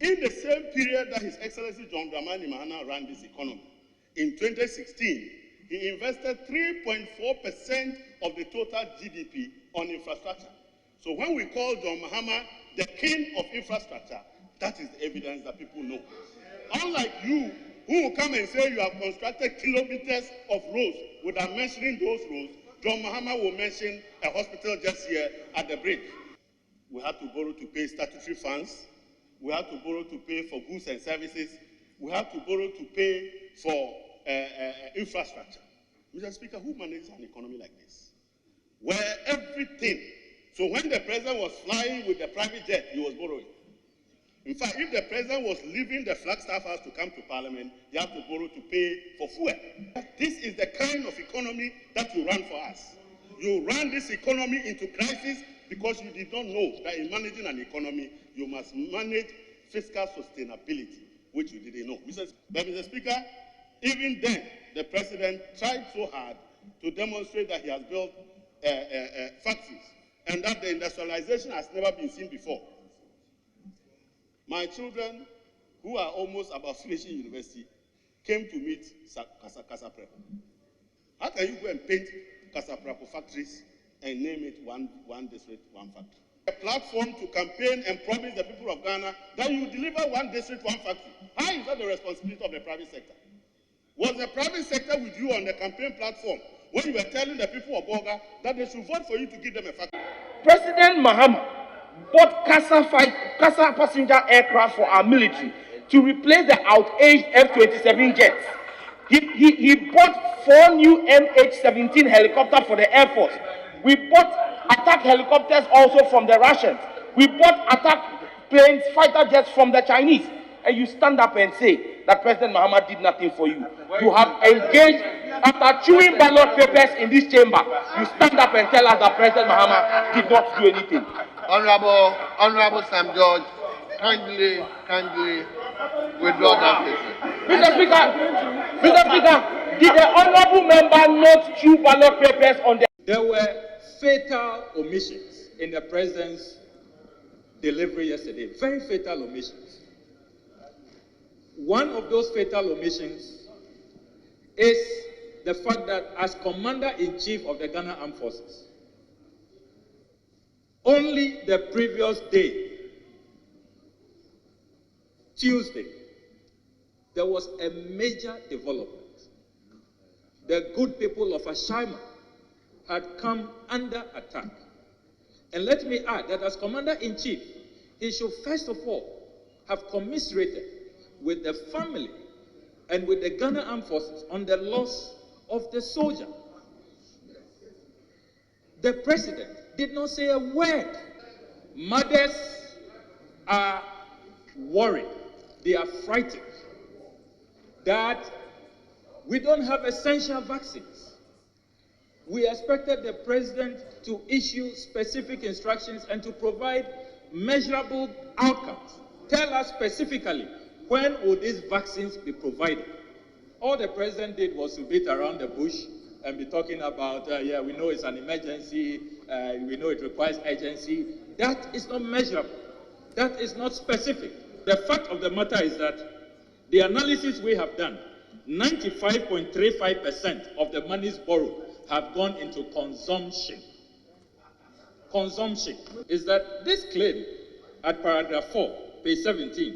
In the same period that His Excellency John Dramani Mahama ran this economy, in 2016, he invested 3.4% of the total GDP on infrastructure. So when we call John Mahama the king of infrastructure, that is the evidence that people know. Unlike you, who will come and say you have constructed kilometers of roads without mentioning those roads, John Mahama will mention a hospital just here at the bridge. We had to borrow to pay statutory funds. We had to borrow to pay for goods and services. We had to borrow to pay for infrastructure. Mr. Speaker, who manages an economy like this? Where everything, so when the president was flying with the private jet, he was borrowing. In fact, if the president was leaving the Flagstaff House to come to Parliament, he had to borrow to pay for fuel. This is the kind of economy that you run for us. You ran this economy into crisis because you did not know that in managing an economy, you must manage fiscal sustainability, which you didn't know. Mr. Speaker, even then, the president tried so hard to demonstrate that he has built factories and that the industrialization has never been seen before. My children, who are almost about finishing university, came to meet Kasapreko. How can you go and paint Kasapreko factories and name it one district, one factory? A platform to campaign and promise the people of Ghana that you deliver one district, one factory. How is that the responsibility of the private sector? Was the private sector with you on the campaign platform when you were telling the people of Boga that they should vote for you to give them a factory? President Mahama bought Casa passenger aircraft for our military to replace the outaged F-27 jets. He bought 4 new MH-17 helicopters for the Air Force. We bought attack helicopters also from the Russians. We bought attack planes, fighter jets from the Chinese. And you stand up and say that President Mahama did nothing for you. You have engaged, after chewing ballot papers in this chamber, you stand up and tell us that President Mahama did not do anything. Honorable Sam George, kindly withdraw that statement. Mr. Speaker, did the honorable member not chew ballot papers on the... There were fatal omissions in the president's delivery yesterday. Very fatal omissions. One of those fatal omissions is the fact that as Commander-in-Chief of the Ghana Armed Forces, only the previous day, Tuesday, there was a major development. The good people of Ashaiman had come under attack. And let me add that as Commander-in-Chief, he should first of all have commiserated with the family and with the Ghana Armed Forces on the loss of the soldier. The president did not say a word. Mothers are worried. They are frightened that we don't have essential vaccines. We expected the president to issue specific instructions and to provide measurable outcomes. Tell us specifically, when will these vaccines be provided? All the president did was to beat around the bush and be talking about, yeah, we know it's an emergency, we know it requires urgency. That is not measurable. That is not specific. The fact of the matter is that the analysis we have done, 95.35% of the monies borrowed have gone into consumption. Consumption is that this claim at paragraph 4, page 17,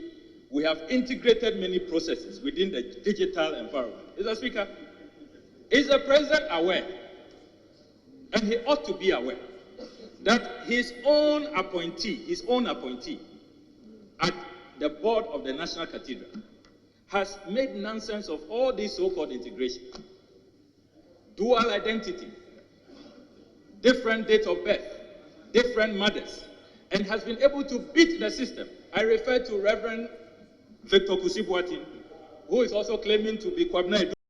we have integrated many processes within the digital environment. Mr. Speaker, is the president aware, and he ought to be aware, that his own appointee at the board of the National Cathedral has made nonsense of all these so-called integration, dual identity, different date of birth, different mothers, and has been able to beat the system. I refer to Reverend Victor Kusibuatin, who is also claiming to be Kwabena